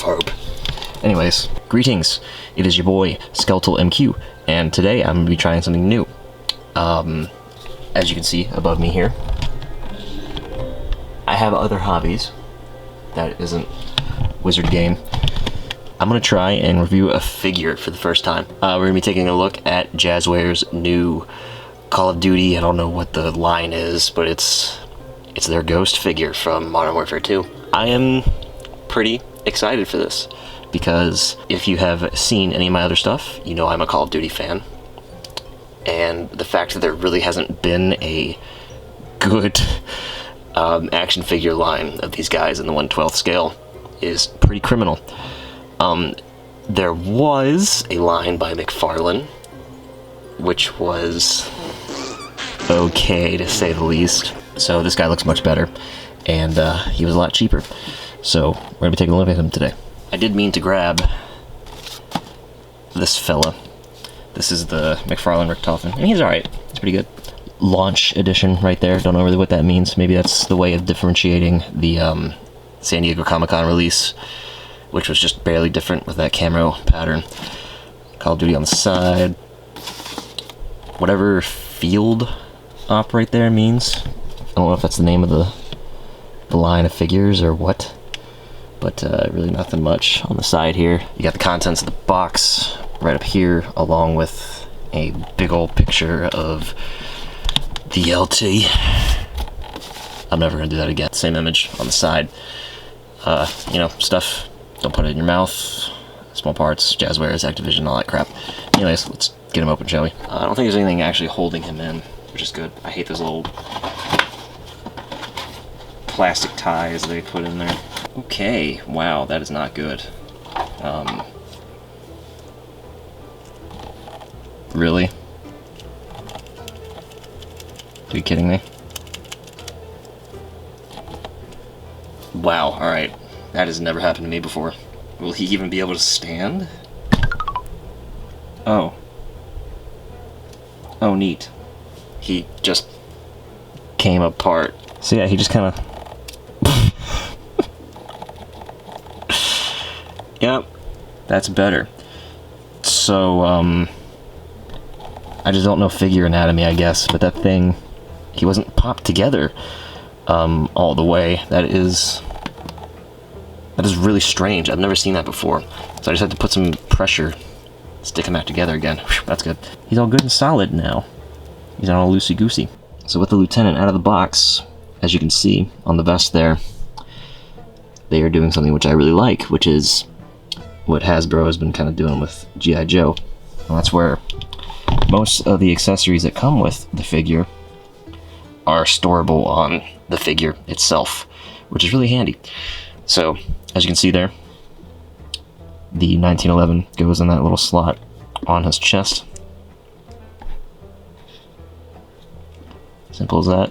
FOAP. Anyways, greetings. It is your boy, Skeletal MQ, and today I'm going to be trying something new. As you can see above me here, I have other hobbies. That isn't Wizard Game. I'm going to try and review a figure for the first time. We're going to be taking a look at Jazwares' new Call of Duty. I don't know what the line is, but it's their ghost figure from Modern Warfare 2. I am pretty excited for this, because if you have seen any of my other stuff, you know I'm a Call of Duty fan. And the fact that there really hasn't been a good action figure line of these guys in the 1/12 scale is pretty criminal. There was a line by McFarlane, which was okay to say the least. So this guy looks much better, and he was a lot cheaper. So we're gonna be taking a look at him today. I did mean to grab this fella. This is the McFarlane Richtofen, and he's alright. He's pretty good. Launch edition right there. Don't know really what that means. Maybe that's the way of differentiating the San Diego Comic-Con release, which was just barely different with that camo pattern. Call of Duty on the side. Whatever field op right there means. I don't know if that's the name of the line of figures or what, but really nothing much on the side here. You got the contents of the box right up here, along with a big old picture of the LT. I'm never gonna do that again. Same image on the side. You know, stuff, don't put it in your mouth. Small parts, Jazwares, Activision, all that crap. Anyways, let's get him open, shall we? I don't think there's anything actually holding him in, which is good. I hate those little plastic ties they put in there. Okay, wow, that is not good. Really? Are you kidding me? Wow, alright. That has never happened to me before. Will he even be able to stand? Oh. Oh, neat. He just came apart. So yeah, he just kind of... Yep, that's better. So, I just don't know figure anatomy, I guess, but that thing, he wasn't popped together all the way. That is really strange. I've never seen that before. So I just had to put some pressure, stick him back together again. Whew, that's good. He's all good and solid now. He's not all loosey-goosey. So with the Lieutenant out of the box, as you can see on the vest there, they are doing something which I really like, which is what Hasbro has been kind of doing with G.I. Joe. And that's where most of the accessories that come with the figure are storable on the figure itself, which is really handy. So, as you can see there, the 1911 goes in that little slot on his chest. Simple as that.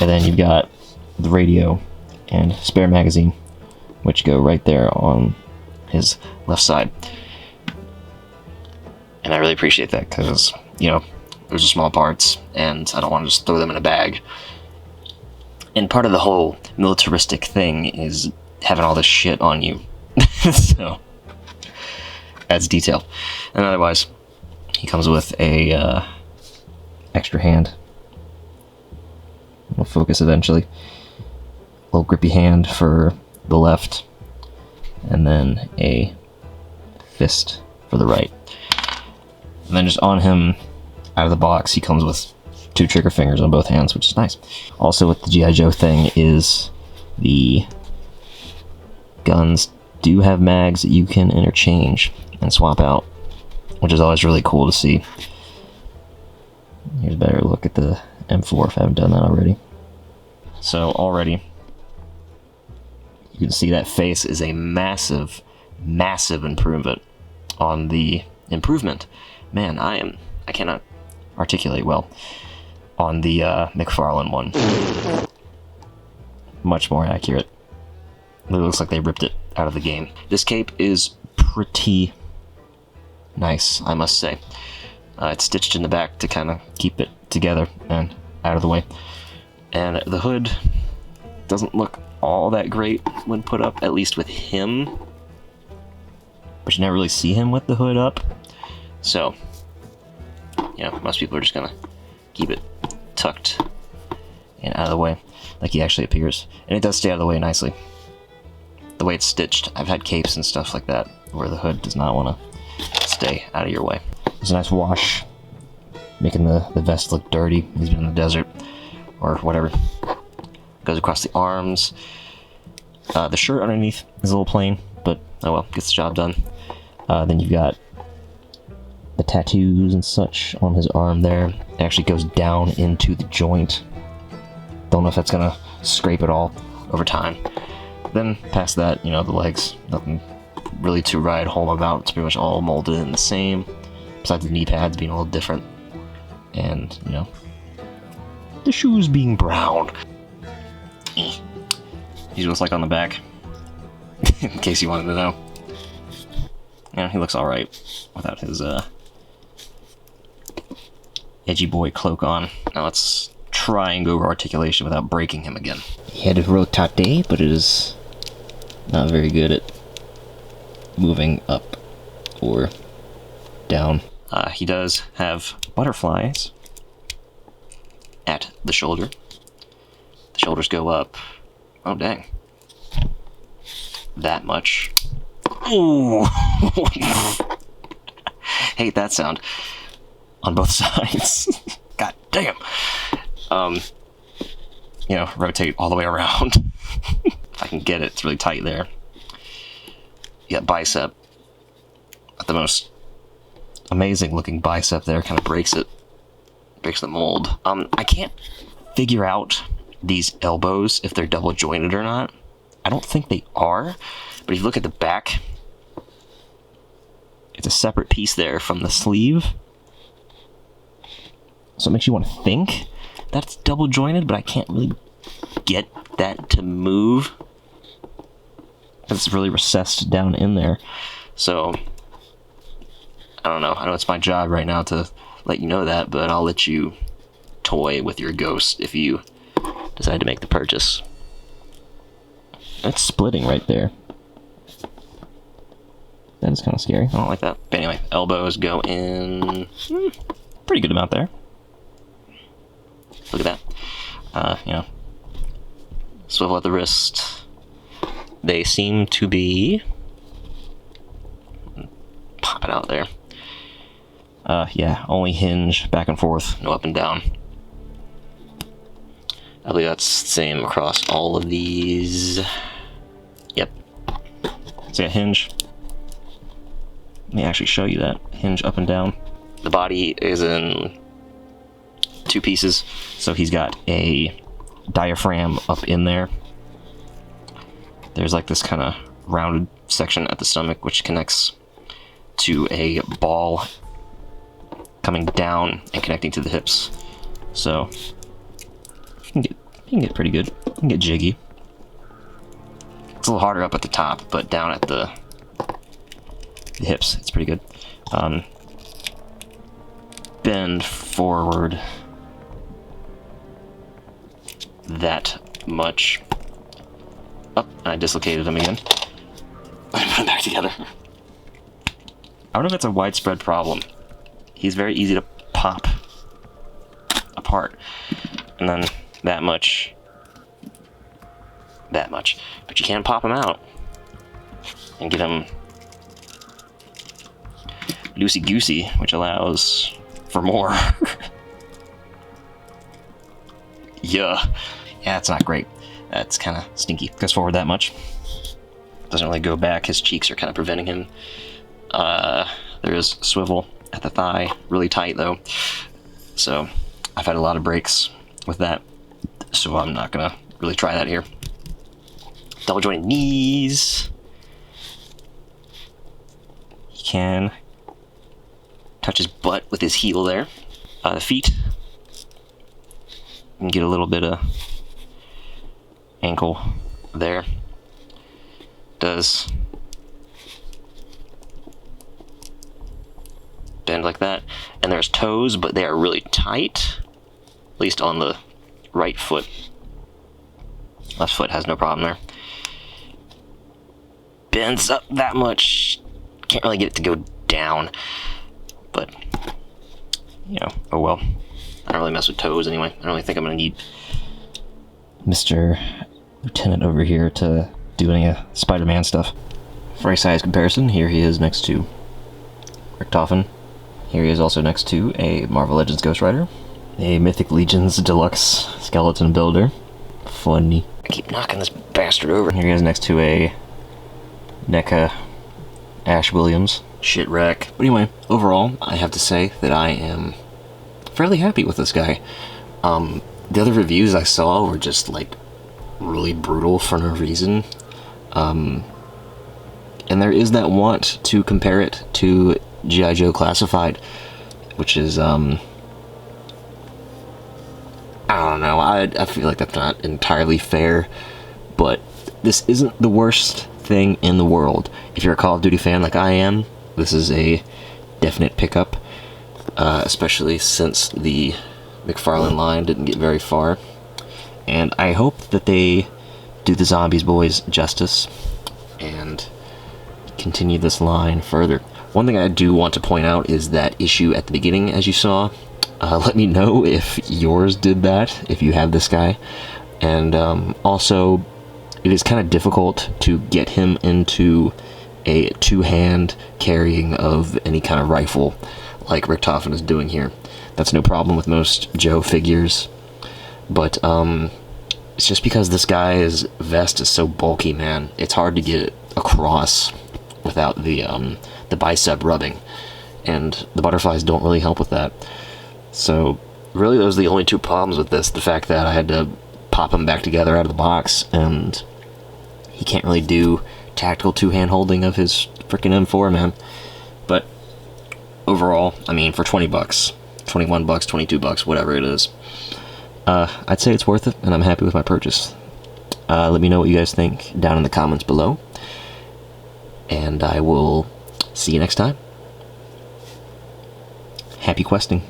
And then you've got the radio and spare magazine, which go right there on his left side. And I really appreciate that, because, you know, those are small parts, and I don't want to just throw them in a bag. And part of the whole militaristic thing is having all this shit on you. So, adds detail. And otherwise, he comes with a extra hand. We'll focus eventually. A little grippy hand for the left, and then a fist for the right. And then just on him, out of the box, he comes with 2 trigger fingers on both hands, which is nice. Also with the G.I. Joe thing is the guns do have mags that you can interchange and swap out, which is always really cool to see. Here's a better look at the M4 if I haven't done that already. So already, you can see that face is a massive, massive improvement on the improvement. Man, I cannot articulate well on the McFarlane one. Much more accurate. It looks like they ripped it out of the game. This cape is pretty nice, I must say. It's stitched in the back to kind of keep it together and out of the way. And the hood doesn't look all that great when put up, at least with him. But you never really see him with the hood up. So, you know, most people are just gonna keep it tucked and out of the way, like he actually appears. And it does stay out of the way nicely. The way it's stitched, I've had capes and stuff like that, where the hood does not want to stay out of your way. There's a nice wash, making the vest look dirty. He's been in the desert, or whatever. Goes across the arms. The shirt underneath is a little plain, but oh well, gets the job done. Then you've got the tattoos and such on his arm there. It actually goes down into the joint. Don't know if that's gonna scrape it all over time. Then past that, you know, the legs, nothing really to write home about. It's pretty much all molded in the same, besides the knee pads being a little different. And, you know, the shoes being brown. Here's what it's like on the back, in case you wanted to know. Yeah, he looks alright without his edgy boy cloak on. Now let's try and go over articulation without breaking him again. He had rotate, but it is not very good at moving up or down. He does have butterflies at the shoulder. The shoulders go up, oh dang, that much. Ooh! Hate that sound. On both sides. God damn. You know, rotate all the way around. If I can get it, it's really tight there. You got bicep. Not the most amazing looking bicep there, kind of breaks it. Breaks the mold. I can't figure out these elbows, if they're double jointed or not. I don't think they are, but if you look at the back, it's a separate piece there from the sleeve. So it makes you want to think that's double jointed, but I can't really get that to move. It's really recessed down in there. So, I don't know. I know it's my job right now to let you know that, but I'll let you toy with your ghost if you decide to make the purchase. That's splitting right there. That is kind of scary. I don't like that. But anyway, elbows go in pretty good amount there. Look at that. You know, swivel at the wrist. They seem to be... Pop it out there. Yeah, only hinge back and forth, no up and down. I believe that's the same across all of these. Yep. So yeah, hinge. Let me actually show you that. Hinge up and down. The body is in two pieces. So he's got a diaphragm up in there. There's like this kind of rounded section at the stomach which connects to a ball coming down and connecting to the hips. So you can get pretty good. You can get jiggy. It's a little harder up at the top, but down at the hips, it's pretty good. Bend forward that much. Up, I dislocated him again. I put him back together. I don't know if it's a widespread problem. He's very easy to pop apart. And then that much. That much. But you can pop him out and get him loosey-goosey, which allows for more. Yeah, it's not great. That's kind of stinky. Goes forward that much. Doesn't really go back. His cheeks are kind of preventing him. There is swivel at the thigh. Really tight, though. So, I've had a lot of breaks with that. So, I'm not going to really try that here. Double jointed knees. He can touch his butt with his heel there. The feet. You can get a little bit of ankle there. Does bend like that. And there's toes, but they are really tight. At least on the right foot. Left foot has no problem there. Bends up that much. Can't really get it to go down. But, you know, oh well. I don't really mess with toes anyway. I don't really think I'm going to need Mr. Lieutenant over here to do any Spider-Man stuff. For a size comparison, here he is next to Richtofen. Here he is also next to a Marvel Legends Ghost Rider. A Mythic Legions Deluxe Skeleton Builder. Funny. I keep knocking this bastard over. Here he is next to a NECA Ash Williams. Shit wreck. But anyway, overall, I have to say that I am fairly happy with this guy. The other reviews I saw were just, like, really brutal for no reason. And there is that want to compare it to G.I. Joe Classified, which is, I don't know, I feel like that's not entirely fair, but this isn't the worst thing in the world. If you're a Call of Duty fan like I am, this is a definite pickup, especially since the McFarlane line didn't get very far. And I hope that they do the Zombies boys justice and continue this line further. One thing I do want to point out is that issue at the beginning, as you saw. Let me know if yours did that, if you have this guy. And also, it is kind of difficult to get him into a two-hand carrying of any kind of rifle like Richtofen is doing here. That's no problem with most Joe figures, but it's just because this guy's vest is so bulky, man. It's hard to get it across without the bicep rubbing, and the butterflies don't really help with that. So really those are the only two problems with this. The fact that I had to pop him back together out of the box, and he can't really do tactical two-hand holding of his freaking M4, man. But overall, I mean, for 20 bucks, 21 bucks, 22 bucks, whatever it is, I'd say it's worth it, and I'm happy with my purchase. Let me know what you guys think down in the comments below, and I will see you next time. Happy questing.